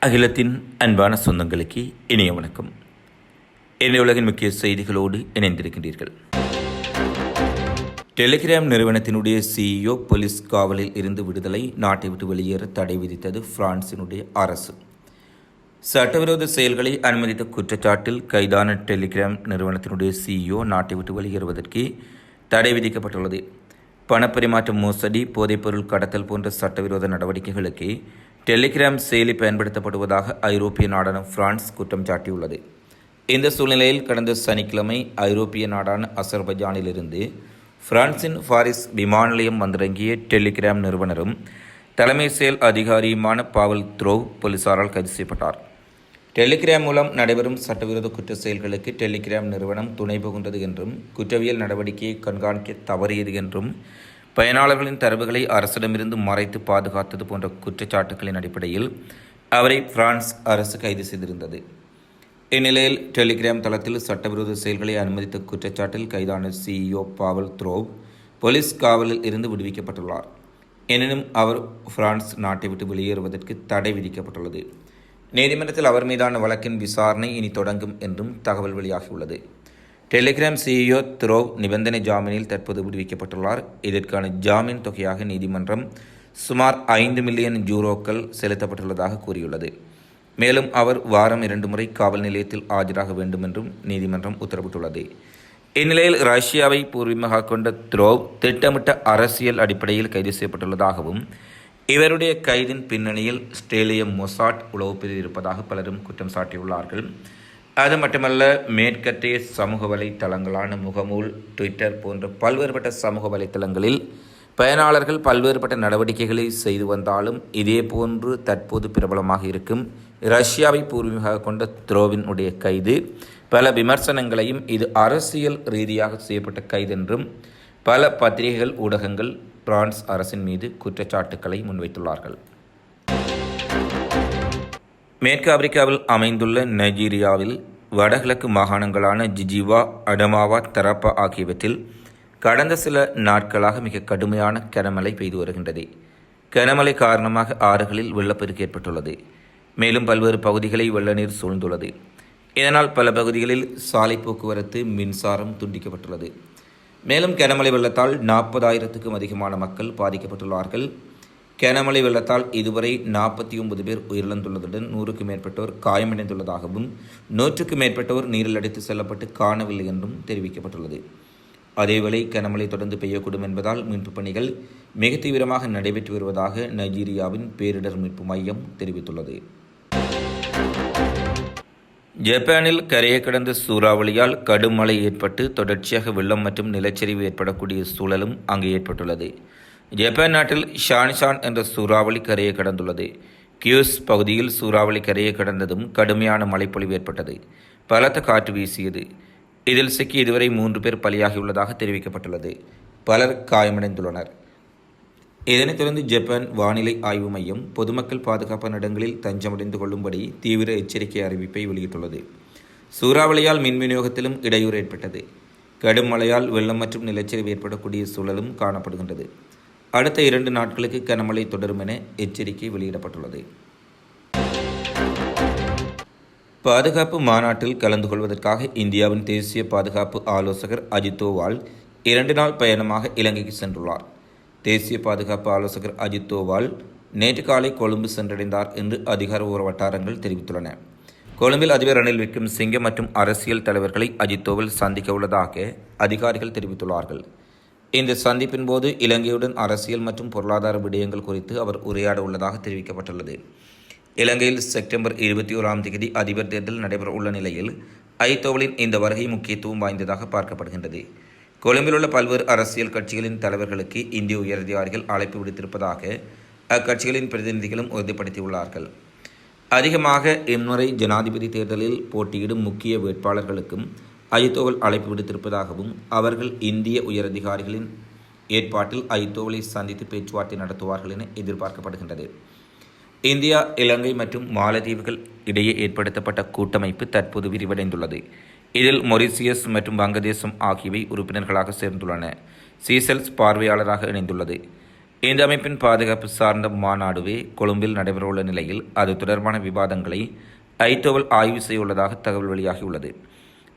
அகிலத்தின் அன்பான சொந்தங்களுக்கு இனிய வணக்கம். இன்றைய உலகின் முக்கிய செய்திகளோடு இணைந்திருக்கின்றீர்கள். டெலிகிராம் நிறுவனத்தினுடைய CEO போலீஸ் காவலில் இருந்து விடுதலை, நாட்டை விட்டு வெளியேற தடை விதித்தது பிரான்சினுடைய அரசு. சட்டவிரோத செயல்களை அனுமதித்த குற்றச்சாட்டில் கைதான டெலிகிராம் நிறுவனத்தினுடைய CEO நாட்டை விட்டு வெளியேறுவதற்கு தடை விதிக்கப்பட்டுள்ளது. பணப்பரிமாற்ற மோசடி, போதைப்பொருள் கடத்தல் போன்ற சட்டவிரோத நடவடிக்கைகளுக்கு டெலிகிராம் செயலி பயன்படுத்தப்படுவதாக ஐரோப்பிய நாடான பிரான்ஸ் குற்றம் சாட்டியுள்ளது. இந்த சூழ்நிலையில் கடந்த சனிக்கிழமை ஐரோப்பிய நாடான அசர்பைஜானிலிருந்து பிரான்சின் பாரிஸ் விமான நிலையம் வந்திறங்கிய டெலிகிராம் நிறுவனரும் தலைமை செயல் அதிகாரியுமான பாவல் த்ரோவ் போலீசாரால் கைது செய்யப்பட்டார். டெலிகிராம் மூலம் நடைபெறும் சட்டவிரோத குற்ற செயல்களுக்கு டெலிகிராம் நிறுவனம் துணை புகுந்தது என்றும், குற்றவியல் நடவடிக்கையை கண்காணிக்க தவறியது என்றும், பயனாளர்களின் தரவுகளை அரசிடமிருந்து மறைத்து பாதுகாத்தது போன்ற குற்றச்சாட்டுகளின் அடிப்படையில் அவரை பிரான்ஸ் அரசு கைது செய்திருந்தது. இந்நிலையில் டெலிகிராம் தளத்தில் சட்டவிரோத செயல்களை அனுமதித்த குற்றச்சாட்டில் கைதான CEO பாவல் த்ரோவ் போலீஸ் காவலில் இருந்து விடுவிக்கப்பட்டுள்ளார். எனினும் அவர் பிரான்ஸ் நாட்டை விட்டு வெளியேறுவதற்கு தடை விதிக்கப்பட்டுள்ளது. நீதிமன்றத்தில் அவர் மீதான வழக்கின் விசாரணை இனி தொடங்கும் என்றும் தகவல் வெளியாகியுள்ளது. டெலிகிராம் CEO த்ரோவ் நிபந்தனை ஜாமீனில் தற்போது விடுவிக்கப்பட்டுள்ளார். இதற்கான ஜாமீன் தொகையாக நீதிமன்றம் சுமார் 5 மில்லியன் யூரோக்கள் செலுத்தப்பட்டுள்ளதாக கூறியுள்ளது. மேலும் அவர் வாரம் 2 முறை காவல் நிலையத்தில் ஆஜராக வேண்டும் என்றும் நீதிமன்றம் உத்தரவிட்டுள்ளது. இந்நிலையில் ரஷ்யாவை பூர்வீகமாக கொண்ட த்ரோவ் திட்டமிட்ட அரசியல் அடிப்படையில் கைது செய்யப்பட்டுள்ளதாகவும், இவருடைய கைதின் பின்னணியில் ஸ்டேலிய மொசாட் உளவுப்பிரிவு இருப்பதாக பலரும் குற்றம் சாட்டியுள்ளார்கள். அது மட்டுமல்ல, மேற்கத்திய சமூக வலைத்தளங்களான முகநூல், ட்விட்டர் போன்ற பல்வேறுபட்ட சமூக வலைத்தளங்களில் பயனாளர்கள் பல்வேறுபட்ட நடவடிக்கைகளை செய்து வந்தாலும், இதேபோன்று தற்போது பிரபலமாக இருக்கும் ரஷ்யாவை பூர்வீகமாக கொண்ட த்ரோவின் உடைய கைது பல விமர்சனங்களையும், இது அரசியல் ரீதியாக செய்யப்பட்ட கைது என்றும் பல பத்திரிகைகள், ஊடகங்கள் பிரான்ஸ் அரசின் மீது குற்றச்சாட்டுக்களை முன்வைத்துள்ளார்கள். மேற்கு ஆப்பிரிக்காவில் அமைந்துள்ள நைஜீரியாவில் வடகிழக்கு மாகாணங்களான ஜிஜிவா, அடமாவா, தரப்பா ஆகியவற்றில் கடந்த சில நாட்களாக மிக கடுமையான கனமழை பெய்து வருகின்றது. கனமழை காரணமாக ஆறுகளில் வெள்ளப்பெருக்கு ஏற்பட்டுள்ளது. மேலும் பல்வேறு பகுதிகளை வெள்ள நீர் சூழ்ந்துள்ளது. இதனால் பல பகுதிகளில் சாலை போக்குவரத்து, மின்சாரம் துண்டிக்கப்பட்டுள்ளது. மேலும் கனமழை வெள்ளத்தால் 40,000க்கும் அதிகமான மக்கள் பாதிக்கப்பட்டுள்ளார்கள். கனமழை வெள்ளத்தால் இதுவரை 49 பேர் உயிரிழந்துள்ளதுடன் 100க்கும் மேற்பட்டோர் காயமடைந்துள்ளதாகவும், 100க்கும் மேற்பட்டோர் நீரில் அடித்து செல்லப்பட்டு காணவில்லை என்றும் தெரிவிக்கப்பட்டுள்ளது. அதேவேளை கனமழை தொடர்ந்து பெய்யக்கூடும் என்பதால் மீட்புப் பணிகள் மிக தீவிரமாக நடைபெற்று வருவதாக நைஜீரியாவின் பேரிடர் மீட்பு மையம் தெரிவித்துள்ளது. ஜப்பானில் கரையை கடந்த சூறாவளியால் கடும் மழை ஏற்பட்டு தொடர்ச்சியாக வெள்ளம் மற்றும் நிலச்சரிவு ஏற்படக்கூடிய சூழலும் அங்கு ஏற்பட்டுள்ளது. ஜப்பான் நாட்டில் ஷான்ஷான் என்ற சூறாவளி கரையை கடந்துள்ளது. கியூஸ் பகுதியில் சூறாவளி கரையை கடந்ததும் கடுமையான மழைப்பொழிவு ஏற்பட்டது. பலத்த காற்று வீசியது. இதில் சிக்கி இதுவரை 3 பேர் பலியாகியுள்ளதாக தெரிவிக்கப்பட்டுள்ளது. பலர் காயமடைந்துள்ளனர். இதனைத் தொடர்ந்து ஜப்பான் வானிலை ஆய்வு மையம் பொதுமக்கள் பாதுகாப்பான இடங்களில் தஞ்சமடைந்து கொள்ளும்படி தீவிர எச்சரிக்கை அறிவிப்பை வெளியிட்டுள்ளது. சூறாவளியால் மின் விநியோகத்திலும் இடையூறு ஏற்பட்டது. கடும் மழையால் வெள்ளம் மற்றும் நிலச்சரிவு ஏற்படக்கூடிய சூழலும் காணப்படுகின்றது. அடுத்த 2 நாட்களுக்கு கனமழை தொடரும் என எச்சரிக்கை வெளியிடப்பட்டுள்ளது. பாதுகாப்பு மாநாட்டில் கலந்து கொள்வதற்காக இந்தியாவின் தேசிய பாதுகாப்பு ஆலோசகர் அஜித் தோவால் 2 நாள் பயணமாக இலங்கைக்கு சென்றுள்ளார். தேசிய பாதுகாப்பு ஆலோசகர் அஜித் தோவால் நேற்று காலை கொழும்பு சென்றடைந்தார் என்று அதிகாரப்பூர்வ வட்டாரங்கள் தெரிவித்துள்ளன. கொழும்பில் அதிபர் ரணில் விக்ரமசிங்கே மற்றும் அரசியல் தலைவர்களை அஜித் தோவல் சந்திக்க உள்ளதாக அதிகாரிகள் தெரிவித்துள்ளார்கள். இந்த சந்திப்பின் போது இலங்கையுடன் அரசியல் மற்றும் பொருளாதார விடயங்கள் குறித்து அவர் உரையாட உள்ளதாக தெரிவிக்கப்பட்டுள்ளது. இலங்கையில் செப்டம்பர் 21ஆம் தேதி அதிபர் தேர்தல் நடைபெற உள்ள நிலையில் அஜித் தோவலின் இந்த வருகை முக்கியத்துவம் வாய்ந்ததாக பார்க்கப்படுகின்றது. கொழும்பில் உள்ள பல்வேறு அரசியல் கட்சிகளின் தலைவர்களுக்கு இந்திய உயரதிகாரிகள் அழைப்பு விடுத்திருப்பதாக அக்கட்சிகளின் பிரதிநிதிகளும் உறுதிப்படுத்தியுள்ளார்கள். அதிகமாக இம்முறை ஜனாதிபதி தேர்தலில் போட்டியிடும் முக்கிய வேட்பாளர்களுக்கும் அஜித் தோவல் அழைப்பு விடுத்திருப்பதாகவும், அவர்கள் இந்திய உயரதிகாரிகளின் ஏற்பாட்டில் அஜித் தோவலை சந்தித்து பேச்சுவார்த்தை நடத்துவார்கள் என எதிர்பார்க்கப்படுகின்றது. இந்தியா, இலங்கை மற்றும் மாலத்தீவுகள் இடையே ஏற்படுத்தப்பட்ட கூட்டமைப்பு தற்போது விரிவடைந்துள்ளது. இதில் மொரிசியஸ் மற்றும் வங்கதேசம் ஆகியவை உறுப்பினர்களாக சேர்ந்துள்ளன. சீசெல்ஸ் பார்வையாளராக இணைந்துள்ளது. இந்த அமைப்பின் பாதுகாப்பு சார்ந்த மாநாடுவே கொழும்பில் நடைபெறவுள்ள நிலையில் அது தொடர்பான விவாதங்களை ஐதோவல் ஆய்வு செய்ய உள்ளதாக தகவல் வெளியாகியுள்ளது.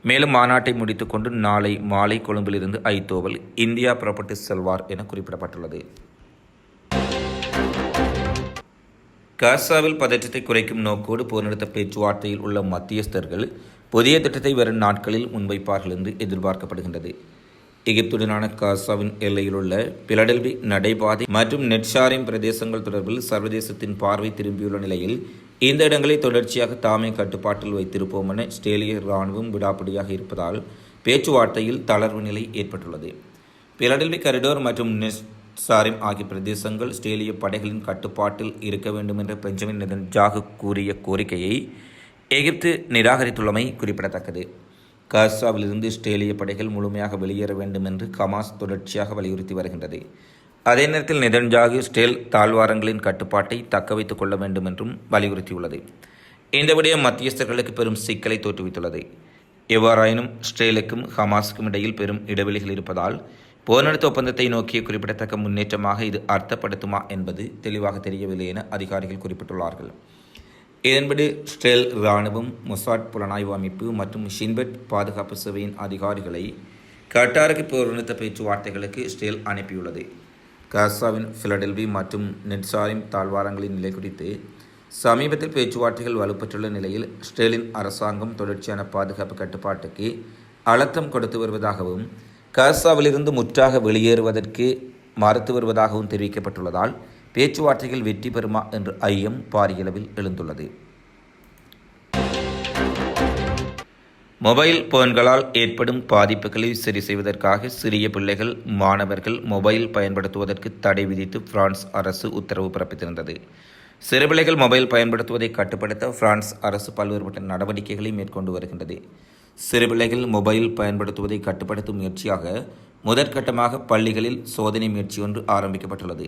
மேலும் மாநாட்டை முடித்துக்கொண்டு நாளை மாலை கொழும்பிலிருந்து ஐதோவல் இந்தியா புறப்பட்டு செல்வார் என குறிப்பிடப்பட்டுள்ளது. காசாவில் பதற்றத்தை குறைக்கும் நோக்கோடு போர் நிறுத்த பேச்சுவார்த்தையில் உள்ள மத்தியஸ்தர்கள் புதிய திட்டத்தை வரும் நாட்களில் முன்வைப்பார்கள் என்று எதிர்பார்க்கப்படுகின்றது. எகிப்துடனான காசாவின் எல்லையிலுள்ள பிலடெல்வி நடைபாதை மற்றும் நெட்ஷாரிம் பிரதேசங்கள் தொடர்பில் சர்வதேசத்தின் பார்வை திரும்பியுள்ள நிலையில் இந்த இடங்களை தொடர்ச்சியாக தாமே கட்டுப்பாட்டில் வைத்திருப்போம் என இஸ்ரேலிய இராணுவம் விடாப்பிடியாக இருப்பதால் பேச்சுவார்த்தையில் தளர்வு நிலை ஏற்பட்டுள்ளது. பிலடெல்வி காரிடோர் மற்றும் நெட்ஷாரிம் ஆகிய பிரதேசங்கள் இஸ்ரேலிய படைகளின் கட்டுப்பாட்டில் இருக்க வேண்டும் என்ற பெஞ்சமின் நெதன்யாகு கூறிய கோரிக்கையை எகிப்து நிராகரித்துள்ளமை குறிப்பிடத்தக்கது. காசாவிலிருந்து இஸ்ரேலிய படைகள் முழுமையாக வெளியேற வேண்டும் என்று ஹமாஸ் தொடர்ச்சியாக வலியுறுத்தி வருகின்றது. அதே நேரத்தில் நெதன்யாகு இஸ்ரேல் தாழ்வாரங்களின் கட்டுப்பாட்டை தக்க வைத்துக் கொள்ள வேண்டும் என்றும் வலியுறுத்தியுள்ளது. இந்த விடயம் மத்தியஸ்தர்களுக்கு பெரும் சிக்கலை தோற்றுவித்துள்ளது. எவ்வாறாயினும் இஸ்ரேலுக்கும் ஹமாஸுக்கும் இடையில் பெரும் இடைவெளிகள் இருப்பதால் போர் நிறுத்த ஒப்பந்தத்தை நோக்கிய குறிப்பிடத்தக்க முன்னேற்றமாக இது அர்த்தப்படுத்துமா என்பது தெளிவாக தெரியவில்லை என அதிகாரிகள் குறிப்பிட்டுள்ளார்கள். இதன்படி இஸ்ரேல் இராணுவம், மொசாட் புலனாய்வு அமைப்பு மற்றும் ஷின்பெட் பாதுகாப்பு சேவையின் அதிகாரிகளை கட்டாருக்கு போர் நிறுத்த பேச்சுவார்த்தைகளுக்கு இஸ்ரேல் அனுப்பியுள்ளது. காசாவின் பிலடெல்வி மற்றும் நெட்ஷாரிம் தாழ்வாரங்களின் நிலை குறித்து சமீபத்தில் பேச்சுவார்த்தைகள் வலுப்பெற்றுள்ள நிலையில் இஸ்ரேலின் அரசாங்கம் தொடர்ச்சியான பாதுகாப்பு கட்டுப்பாட்டுக்கு அழுத்தம் கொடுத்து வருவதாகவும் காசாவிலிருந்து முற்றாக வெளியேறுவதற்கு மறுத்து வருவதாகவும் தெரிவிக்கப்பட்டுள்ளதால் பேச்சுவார்த்தைகள் வெற்றி பெறுமா என்ற ஐயம் பாரியளவில் எழுந்துள்ளது. மொபைல் போன்களால் ஏற்படும் பாதிப்புகளை சரி செய்வதற்காக சிறிய பிள்ளைகள், மாணவர்கள் மொபைல் பயன்படுத்துவதற்கு தடை விதித்து பிரான்ஸ் அரசு உத்தரவு பிறப்பித்திருந்தது. சிறுபிள்ளைகள் மொபைல் பயன்படுத்துவதை கட்டுப்படுத்த பிரான்ஸ் அரசு பல்வேறுபட்ட நடவடிக்கைகளை மேற்கொண்டு வருகின்றது. சிறுபிள்ளைகள் மொபைல் பயன்படுத்துவதை கட்டுப்படுத்தும் முயற்சியாக முதற்கட்டமாக பள்ளிகளில் சோதனை முயற்சி ஒன்று ஆரம்பிக்கப்பட்டுள்ளது.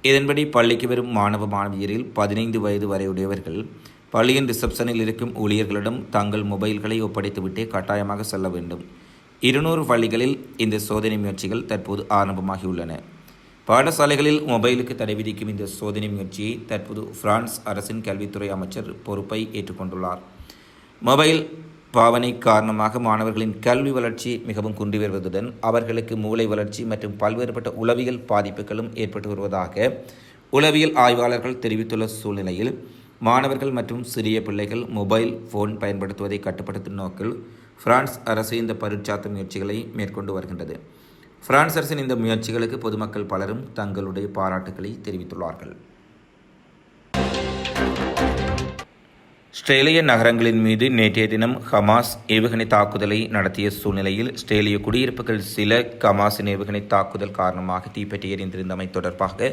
இதன்படி பள்ளிக்கு வரும் மாணவ மாணவியரில் 15 வயது வரையுடையவர்கள் பள்ளியின் ரிசப்ஷனில் இருக்கும் ஊழியர்களிடம் தங்கள் மொபைல்களை ஒப்படைத்துவிட்டே கட்டாயமாக செல்ல வேண்டும். 200 பள்ளிகளில் இந்த சோதனை முயற்சிகள் தற்போது ஆரம்பமாகியுள்ளன. பாடசாலைகளில் மொபைலுக்கு தடை விதிக்கும் இந்த சோதனை முயற்சியை தற்போது பிரான்ஸ் அரசின் கல்வித்துறை அமைச்சர் பொறுப்பை ஏற்றுக்கொண்டுள்ளார். மொபைல் பாவனை காரணமாக மாணவர்களின் கல்வி வளர்ச்சி மிகவும் குன்றி வருவதுடன் அவர்களுக்கு மூளை வளர்ச்சி மற்றும் பல்வேறுபட்ட உளவியல் பாதிப்புகளும் ஏற்பட்டு வருவதாக உளவியல் ஆய்வாளர்கள் தெரிவித்துள்ள சூழ்நிலையில் மாணவர்கள் மற்றும் சிறிய பிள்ளைகள் மொபைல் போன் பயன்படுத்துவதை கட்டுப்படுத்தும் நோக்கில் பிரான்ஸ் அரசு இந்த பரீட்சார்த்த முயற்சிகளை மேற்கொண்டு வருகின்றது. பிரான்ஸ் அரசின் இந்த முயற்சிகளுக்கு பொதுமக்கள் பலரும் தங்களுடைய பாராட்டுக்களை தெரிவித்துள்ளார்கள். இஸ்ரேலிய நகரங்களின் மீது நேற்றைய தினம் ஹமாஸ் ஏவுகணை தாக்குதலை நடத்திய சூழ்நிலையில் இஸ்ரேலிய குடியிருப்புகள் சில ஹமாஸின் ஏவுகணை தாக்குதல் காரணமாக தீப்பற்றி எறிந்திருந்தமை தொடர்பாக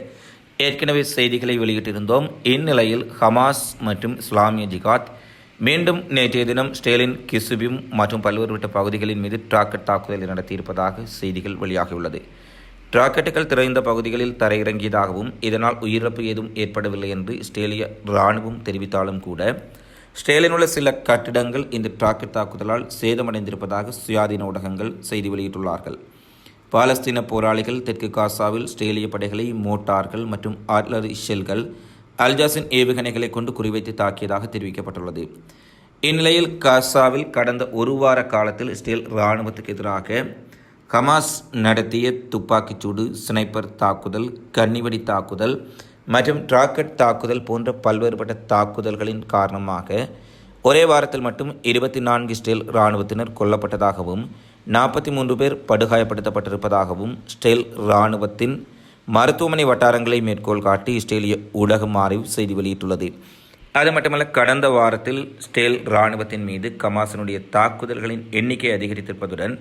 ஏற்கனவே செய்திகளை வெளியிட்டிருந்தோம். இந்நிலையில் ஹமாஸ் மற்றும் இஸ்லாமிய ஜிகாத் மீண்டும் நேற்றைய தினம் இஸ்ரேலின் கிசுபிம் மற்றும் பல்வேறுபட்ட பகுதிகளின் மீது ராக்கெட் தாக்குதலை நடத்தியிருப்பதாக செய்திகள் வெளியாகியுள்ளது. ராக்கெட்டுகள் திறந்த பகுதிகளில் தரையிறங்கியதாகவும் இதனால் உயிரிழப்பு ஏதும் ஏற்படவில்லை என்று இஸ்ரேலிய இராணுவம் தெரிவித்தாலும் கூட இஸ்ரேலில் உள்ள சில கட்டிடங்கள் இந்த ராக்கெட் தாக்குதலால் சேதமடைந்திருப்பதாக சுயாதீன ஊடகங்கள் செய்தி வெளியிட்டுள்ளார்கள். பாலஸ்தீன போராளிகள் தெற்கு காசாவில் இஸ்ரேலிய படைகளை மோட்டார்கள் மற்றும் ஆர்ட்லரி ஷெல்கள் அல்ஜாஸின் ஏவுகணைகளை கொண்டு குறிவைத்து தாக்கியதாக தெரிவிக்கப்பட்டுள்ளது. இந்நிலையில் காசாவில் கடந்த ஒரு வார காலத்தில் இஸ்ரேல் இராணுவத்துக்கு எதிராக ஹமாஸ் நடத்திய துப்பாக்கிச்சூடு, ஸ்னைப்பர் தாக்குதல், கன்னிவெடி தாக்குதல் மற்றும் ராக்கெட் தாக்குதல் போன்ற பல்வேறுபட்ட தாக்குதல்களின் காரணமாக ஒரே வாரத்தில் மட்டும் 24 இஸ்ரேல் இராணுவத்தினர் கொல்லப்பட்டதாகவும் 43 பேர் படுகாயப்படுத்தப்பட்டிருப்பதாகவும் இஸ்ரேல் இராணுவத்தின் மருத்துவமனை வட்டாரங்களை மேற்கோள் காட்டி இஸ்ரேலிய ஊடகம் ஆய்வு செய்தி வெளியிட்டுள்ளது. அது மட்டுமல்ல, கடந்த வாரத்தில் இஸ்ரேல் இராணுவத்தின் மீது ஹமாஸினுடைய தாக்குதல்களின் எண்ணிக்கை அதிகரித்திருப்பதுடன்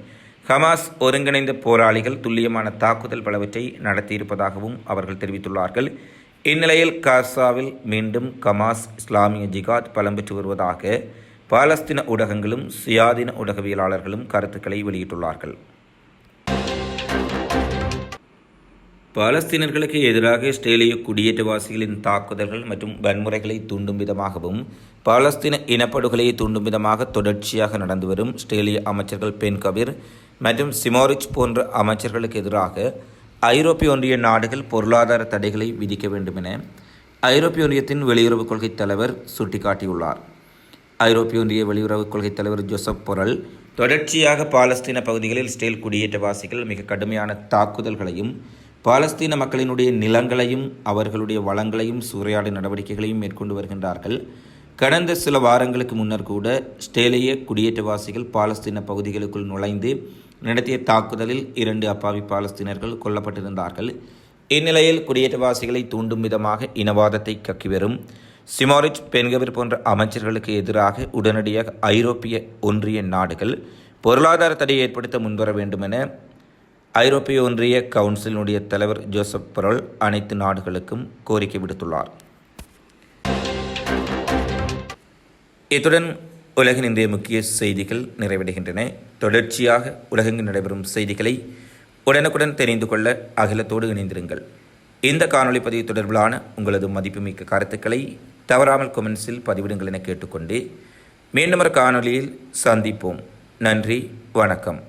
ஹமாஸ் ஒருங்கிணைந்த போராளிகள் துல்லியமான தாக்குதல் பலவற்றை நடத்தியிருப்பதாகவும் அவர்கள் தெரிவித்துள்ளார்கள். இந்நிலையில் காசாவில் மீண்டும் ஹமாஸ், இஸ்லாமிய ஜிகாத் பலம் பெற்று வருவதாக பாலஸ்தீன ஊடகங்களும் சுயாதீன ஊடகவியலாளர்களும் கருத்துக்களை வெளியிட்டுள்ளார்கள். பாலஸ்தீனர்களுக்கு எதிராக இஸ்ரேலிய குடியேற்றவாசிகளின் தாக்குதல்கள் மற்றும் வன்முறைகளை தூண்டும் விதமாகவும் பாலஸ்தீன இனப்படுகொலையை தூண்டும் விதமாக தொடர்ச்சியாக நடந்து வரும் இஸ்ரேலிய அமைச்சர்கள் பென் கபீர் மற்றும் சிமோரிச் போன்ற அமைச்சர்களுக்கு எதிராக ஐரோப்பிய ஒன்றிய நாடுகள் பொருளாதார தடைகளை விதிக்க வேண்டும் என ஐரோப்பிய ஒன்றியத்தின் வெளியுறவுக் கொள்கை தலைவர் சுட்டிக்காட்டியுள்ளார். ஐரோப்பிய ஒன்றிய வெளியுறவுக் கொள்கை தலைவர் ஜோசப் பொரல் தொடர்ச்சியாக பாலஸ்தீன பகுதிகளில் இஸ்ரேல் குடியேற்றவாசிகள் மிக கடுமையான தாக்குதல்களையும் பாலஸ்தீன மக்களினுடைய நிலங்களையும் அவர்களுடைய வளங்களையும் சூறையாடும் நடவடிக்கைகளையும் மேற்கொண்டு வருகின்றார்கள். கடந்த சில வாரங்களுக்கு முன்னர் கூட இஸ்ரேலிய குடியேற்றவாசிகள் பாலஸ்தீன பகுதிகளுக்குள் நுழைந்து நடத்திய தாக்குதலில் 2 அப்பாவி பாலஸ்தீனர்கள் கொல்லப்பட்டிருந்தார்கள். இந்நிலையில் குடியேற்றவாசிகளை தூண்டும் விதமாக இனவாதத்தை கக்கி வரும் சிமோரிச் பென்கவிர் போன்ற அமைச்சர்களுக்கு எதிராக உடனடியாக ஐரோப்பிய ஒன்றிய நாடுகள் பொருளாதார தடையை ஏற்படுத்த முன்வர வேண்டும் என ஐரோப்பிய ஒன்றிய கவுன்சிலினுடைய தலைவர் ஜோசப் பொரல் அனைத்து நாடுகளுக்கும் கோரிக்கை விடுத்துள்ளார். இத்துடன் உலகின் இன்றைய முக்கிய செய்திகள் நிறைவடைகின்றன. தொடர்ச்சியாக உலகெங்கு நடைபெறும் செய்திகளை உடனுக்குடன் தெரிந்து கொள்ள அகிலத்தோடு இணைந்திருங்கள். இந்த காணொளி பதிவு தொடர்பிலான உங்களது மதிப்புமிக்க கருத்துக்களை தவறாமல் கொமெண்ட்ஸில் பதிவிடுங்கள் என கேட்டுக்கொண்டு மீண்டும் ஒரு காணொளியில் சந்திப்போம். நன்றி, வணக்கம்.